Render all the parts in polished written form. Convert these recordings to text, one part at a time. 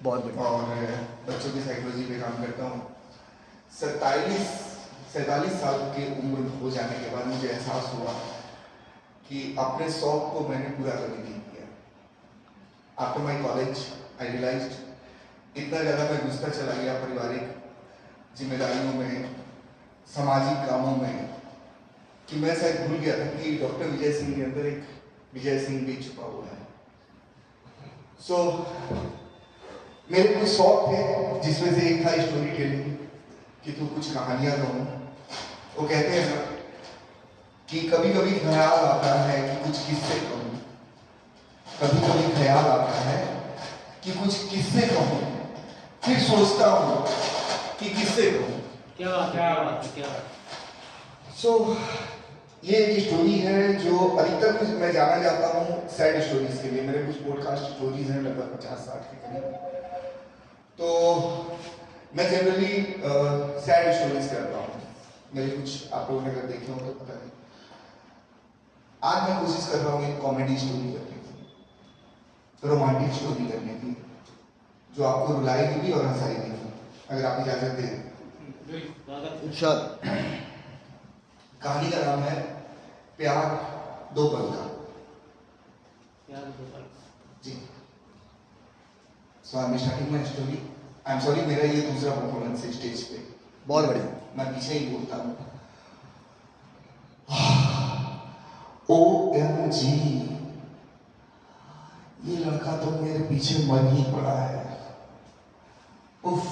बहुत बढ़िया। और बच्चों की साइकोलॉजी पे काम करता हूँ। 47 साल की उम्र हो जाने के बाद मुझे एहसास हुआ कि अपने शौक को मैंने पूरा कभी नहीं किया। After my college I realised इतना ज़्यादा मैं घुसता चला गया पारिवारिक जिम्मेदारियों में, सामाजिक कामों में, कि मैं शायद भूल गया था कि डॉक्टर विजय सिंह के अंदर एक विजय सिंह भी छुपा हुआ है। मेरे कुछ शौक थे जिसमें से एक था स्टोरी टेलिंग, कि तू कुछ कहानियां कहूँ। वो कहते हैं ना कि कभी कभी ख्याल आता है कि कुछ किस्से कहूँ, कभी कभी ख्याल आता है कि कुछ किस्से कहूँ, फिर सोचता हूँ कि किस्से कहूँ। क्या बात। ये एक स्टोरी है जो अधिकतर कुछ मैं जाना चाहता हूँ सैड स्टोरीज के लिए। मेरे कुछ पॉडकास्ट स्टोरीज हैं लगभग 50-60 के करीब। तो मैं जनरली सैड स्टोरीज करता हूँ। मेरे कुछ आप लोगों ने अगर देखे हो तो पता नहीं। आज मैं कोशिश कर रहा हूँ एक कॉमेडी स्टोरी करने की, रोमांटिक स्टोरी करने की, जो आपको रुलाएगी भी और हंसाएगी भी, अगर आप इजाजत दें। कहानी का नाम है प्यार दो पल का। जी, so I am starting my story. I am sorry, मेरा ये दूसरा परफॉर्मेंस है स्टेज पे। बहुत बढ़िया। मैं पीछे ही बोलता हूँ। OMG, ये लड़का तो मेरे पीछे मर ही पड़ा है। उफ।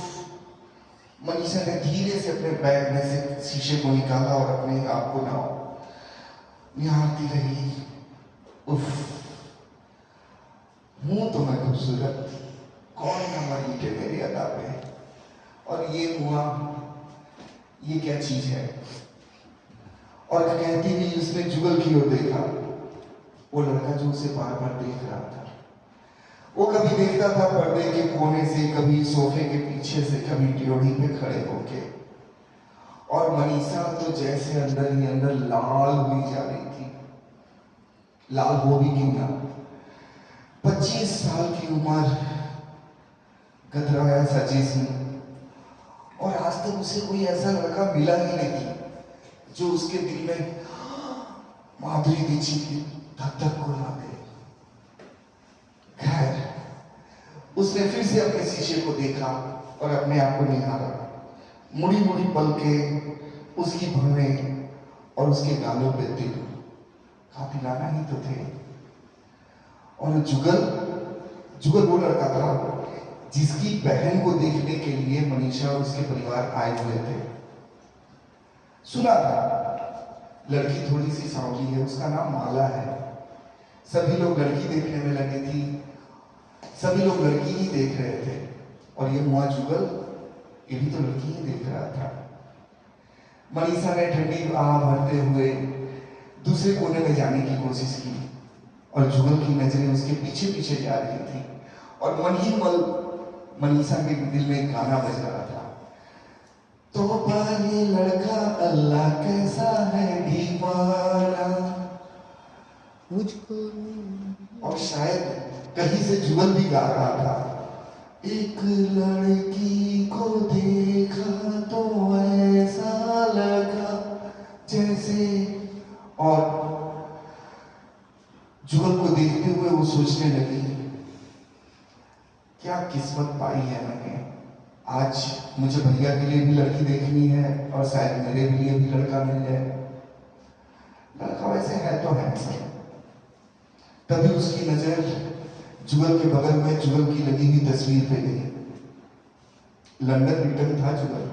मनीषा ने धीरे से अपने बैग में से शीशे को निकाला और अपने आप को निहारती रही। उफ, हूं तो मैं खूबसूरत, कौन ना मरी के मेरी अदा पे। और ये हुआ, ये क्या चीज है। और कहती हुई उसने जुगल की ओर देखा, वो लड़का जो उसे बार बार देख रहा था। वो कभी देखता था पर्दे के कोने से, कभी सोफे के पीछे से, कभी ड्योढ़ी पे खड़े होके। और मनीषा तो जैसे अंदर ही अंदर लाल हुई जा रही थी। लाल हो भी क्यों ना, 25 साल की उम्र, गदराया सा जिस्म, और आज तक उसे कोई ऐसा लड़का मिला ही नहीं जो उसके दिल में माधुरी दीक्षित की धक धक को ला दे। खैर, उसने फिर से अपने शीशे को देखा और अपने आप को निहारा। मुड़ी मुड़ी पलके, उसकी भवें और उसके गालों पे तिल कातिलाना ही तो थे। और जुगल वो लड़का था जिसकी बहन को देखने के लिए मनीषा और उसके परिवार आए हुए थे। सुना था लड़की थोड़ी सी सांवली है, उसका नाम माला है। सभी लोग लड़की देखने में लगे थी, सभी लोग लड़की ही देख रहे थे। और ये मुआ जुगल, ये भी तो लड़की ही देख रहा था। मनीषा ने ठंडी आह भरते हुए दूसरे कोने में जाने की कोशिश की और जुगल की नजरें उसके पीछे पीछे जा रही थी। और मन ही मन मनीषा के दिल में एक गाना बज रहा था, तो ये लड़का अल्लाह कैसा है दीवाना मुझको। और शायद कहीं से जुगल भी गा रहा था, एक लड़की को देखा तो ऐसा लगा जैसे। और जुगल को देखते हुए वो सोचने लगी, क्या किस्मत पाई है मैंने। आज मुझे भैया के लिए भी लड़की देखनी है और शायद मेरे लिए भी लड़का मिल जाए। लड़का वैसे है तो हैंडसम। तभी उसकी नजर जुगल के बगल में जुगल की लगी हुई तस्वीर पे गई। लंदन रिटर्न था जुगल,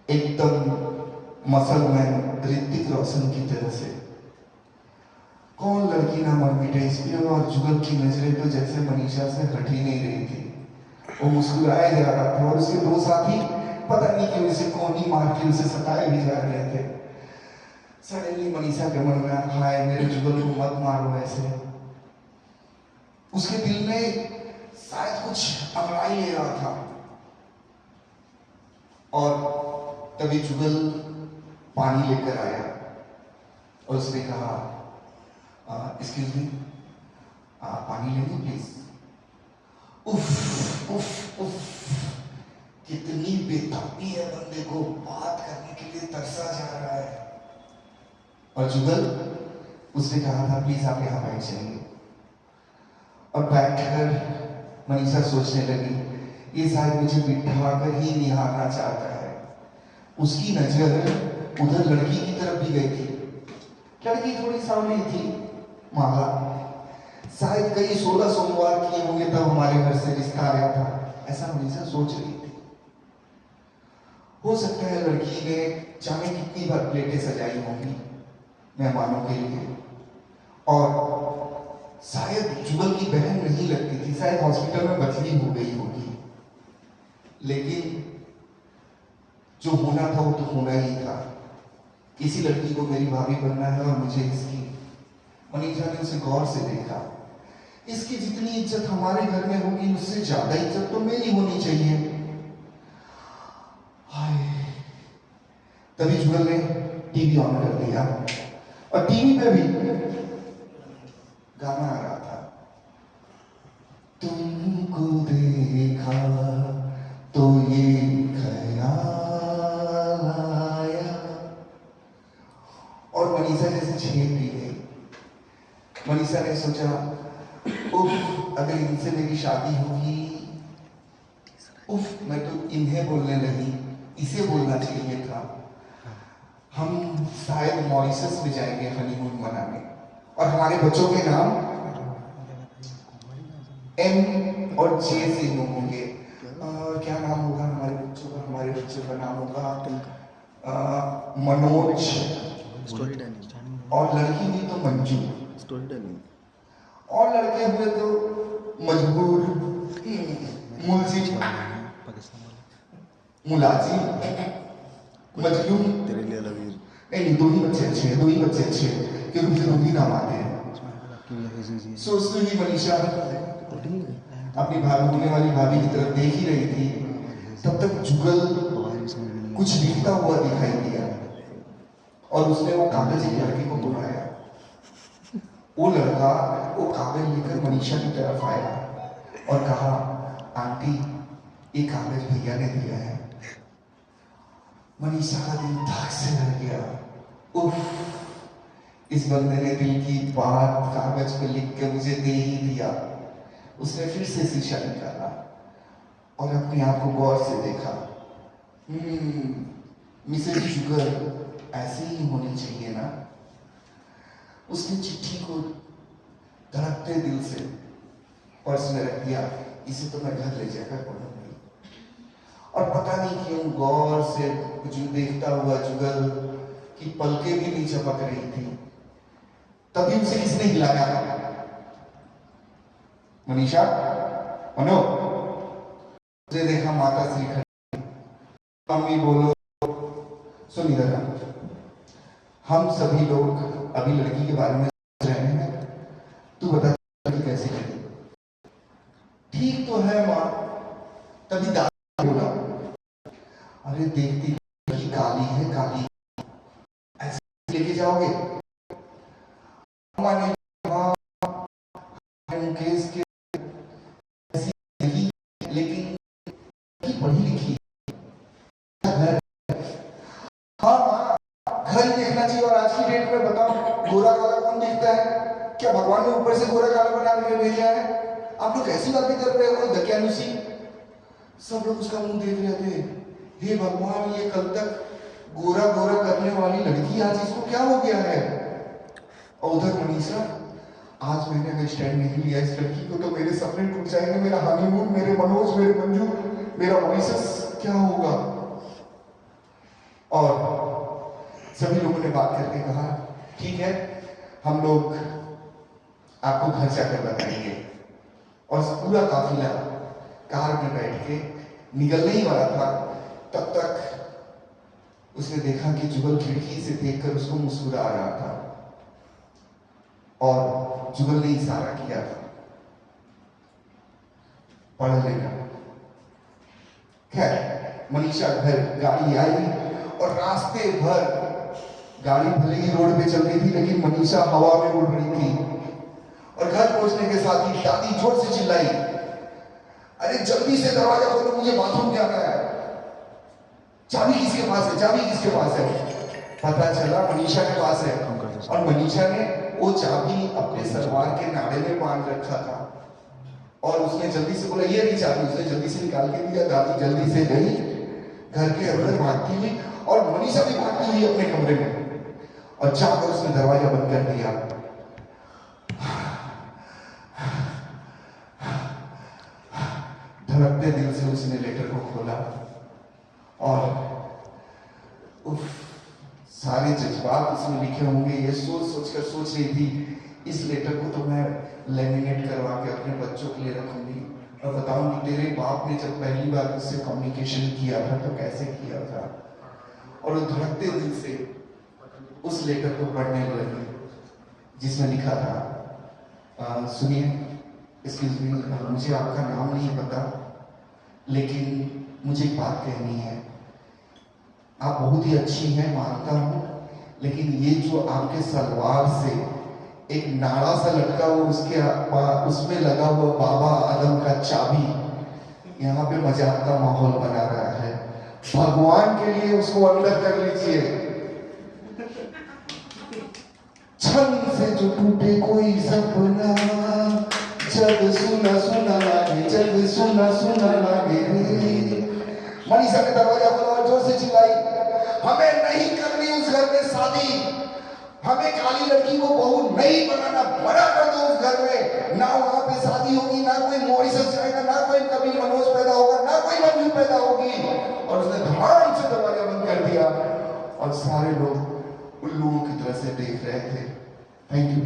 एकदम मसल मैन ऋतिक रोशन की तरह से। कौन लड़की ना मर मिटे इस पे। और जुगल की नजरें तो जैसे मनीषा से हट ही नहीं रही थी। वो मुस्कुराए जा रहा था और उसके दो साथी पता नहीं क्यों इसे कोनी मार के उसे सताए भी जा रहे थे। सडनली मनीषा के मन में हाय मेरे जुगल को मत मारो ऐसे। उसके दिल में शायद कुछ अंगड़ाई ले रहा था। और तभी जुगल पानी लेकर आया और उसने कहा, एक्सक्यूज मी, पानी लेंगे प्लीज। उफ, उफ उफ, कितनी बेताबी है, बंदे को बात करने के लिए तरसा जा रहा है। और जुगल उसने कहा था प्लीज आप यहाँ बैठ जाइए। और बैठकर मनीषा सोचने लगी ये शायद मुझे बिठा कर ही निहारना चाहता है। उसकी नजर उधर लड़की की तरफ भी गई थी। लड़की थोड़ी सांवली थी, माला, शायद कई 16 सोमवार किए होंगे तब हमारे घर से रिश्ता आया था, ऐसा मनीषा सोच रही थी। हो सकता है लड़की ने जाने कितनी बार प्लेटें सजाई होंगी मेहमानों के लिए, और शायद जुगल की बहन नहीं लगती थी, शायद हॉस्पिटल में बदली हो गई होगी। लेकिन जो होना था वो तो होना ही था। किसी लड़की को मेरी भाभी बनना है और मुझे इसकी। मनीषा ने उसे गौर से देखा। इसकी जितनी इज्जत हमारे घर में होगी उससे ज्यादा इज्जत तो मेरी होनी चाहिए। हाय, तभी जुगल ने टीवी ऑन कर दिया और टीवी पे भी गाना आ रहा था, तुमको देखा तो ये ख्याल आया। और मनीषा जैसे छेद भी गई। मनीषा ने सोचा उफ, अगर इनसे मेरी शादी होगी, उफ, मैं तो इन्हें बोलने लगी, इसे बोलना चाहिए था। हम शायद मॉरिशस में जाएंगे हनीमून मनाने और हमारे बच्चों के नाम एम और जे से होंगे। क्या नाम होगा हमारे बच्चों का? हमारे बच्चों का नाम होगा मनोज, और लड़की हुई तो मंजू, और लड़के हुए तो मजबूर, मुलजिम, मुलाजिम, मजलूम। तेरे लिए अलग नहीं, दो ही बच्चे अच्छे हैं, दो ही बच्चे अच्छे हैं क्योंकि मुझे दो ही नाम आते हैं। सोचती हुई मनीषा अपनी होने वाली भाभी की तरफ देख ही रही थी, तब तक जुगल कुछ लिखता हुआ दिखाई दिया और उसने वो कागज एक लड़के को बुलाया। वो लड़का वो कागज लेकर मनीषा की तरफ आया और कहा, आंटी ये कागज भैया ने दिया है। मनीषा का दिल धक से भर गया। उफ, इस बंदे ने दिल की बात कागज पे लिख के मुझे दे ही दिया। उसने फिर से शीशा निकाला और अपने आप को गौर से देखा। मिसेज जुगल ऐसे ही होनी चाहिए ना। उसने चिट्ठी को धड़कते दिल से पर्स में रख दिया। इसे तो मैं घर ले जाकर पढ़ूंगी। और पता नहीं क्यों गौर से देखता हुआ जुगल की पलकें भी नहीं चपक रही थी। तभी उसे किसने हिलाया? मनीषा, मनो, मुझे देखा माता श्री खड़ी। मम्मी बोलो, सुन इधर का। हम सभी लोग अभी लड़की के बारे में सोच रहे हैं, तू बता लड़की कैसी लगी? ठीक तो है माँ। तभी दादा बोला, अरे देखती लड़की काली है, काली, ऐसे लेके जाओगे? माँ ने मुकेश के ऐसी नहीं, लेकिन पढ़ी लिखी घर। हाँ माँ, घर ही देखना चाहिए। और आज की डेट में बताओ, गोरा काला कौन दिखता है? क्या भगवान ने ऊपर से गोरा काला बना के भेजा है? आप लोग कैसी बातें कर रहे हो दकियानुसी? सब लोग उसका मुंह देख रहे थे। हे भगवान, ये कल तक गोरा गोरा करने वाली लड़की आज इसको क्या हो गया है? और उधर मनीषा, आज मैंने अगर स्टैंड नहीं लिया इस लड़की को तो मेरे सपने टूट जाएंगे। मेरा हनीमून, मेरे मनोज, मेरे मंजू, मेरा मॉरिशस क्या होगा? और सभी लोगों ने बात करके कहा, ठीक है, हम लोग आपको घर जाकर बताएंगे। और पूरा काफिला कार में बैठ के निकलने ही वाला था, तब तक उसने देखा कि जुगल खिड़की से देखकर उसको मुस्कुरा रहा था और जुगल ने इशारा किया था, पढ़ लेना। खैर, मनीषा घर गाड़ी आई और रास्ते भर गाड़ी भले ही रोड पे चल रही थी, लेकिन मनीषा हवा में उड़ रही थी। और घर पहुंचने के साथ ही दादी जोर से चिल्लाई, अरे जल्दी से दरवाजा खोलो, मुझे बाथरूम जाना है। चाबी किसके पास है? चाबी किसके पास है? पता चला मनीषा के पास है। और मनीषा ने वो चाबी अपने सलवार के नाड़े में बांध रखा था और उसने जल्दी से बोला ये रही चाबी। उसने जल्दी से निकाल के दिया। दादी जल्दी से गई घर के अंदर भागती हुई और मनीषा भी भागती हुई अपने कमरे में और जाकर उसने दरवाजा बंद कर दिया। धड़कते दिल से उसने लेटर को खोला और सारे जज्बात उसमें लिखे होंगे। ये सोच रही थी इस लेटर को तो मैं लेमिनेट करवा के अपने बच्चों के लिए रखूंगी और बताऊंगी तेरे बाप ने जब पहली बार उससे कम्युनिकेशन किया था तो कैसे किया था। और वो धड़कते दिल से उस लेटर को पढ़ने लगी जिसमें लिखा था, सुनिए, एक्सक्यूज मी, मुझे आपका नाम नहीं पता लेकिन मुझे एक बात कहनी है। आप बहुत ही अच्छी हैं मानता हूं, लेकिन ये जो आपके सलवार से एक नाड़ा सा लटका हुआ उसमें लगा हुआ बाबा आदम का चाबी यहाँ पे मजाक का माहौल बना रहा है। भगवान के लिए उसको अंदर कर लीजिए। छन से जो टूटे कोई सपना, जग सुना सुना लागे, जग सुना सुना लागे। मनीषा ने दरवाजा खोला और जोर से चिल्लाई, हमें नहीं करनी उस घर में शादी, हमें काली लड़की को बहू नहीं बनाना, बड़ा कर दो उस घर में। ना वहां पे शादी होगी, ना कोई मॉरिशस जाएगा, ना कोई कभी मनोज पैदा होगा, ना कोई मंजू पैदा होगी। और उसने धड़ाम से दरवाजा बंद कर दिया और सारे लोग उल्लुओं की तरह से देख रहे थे। Thank you.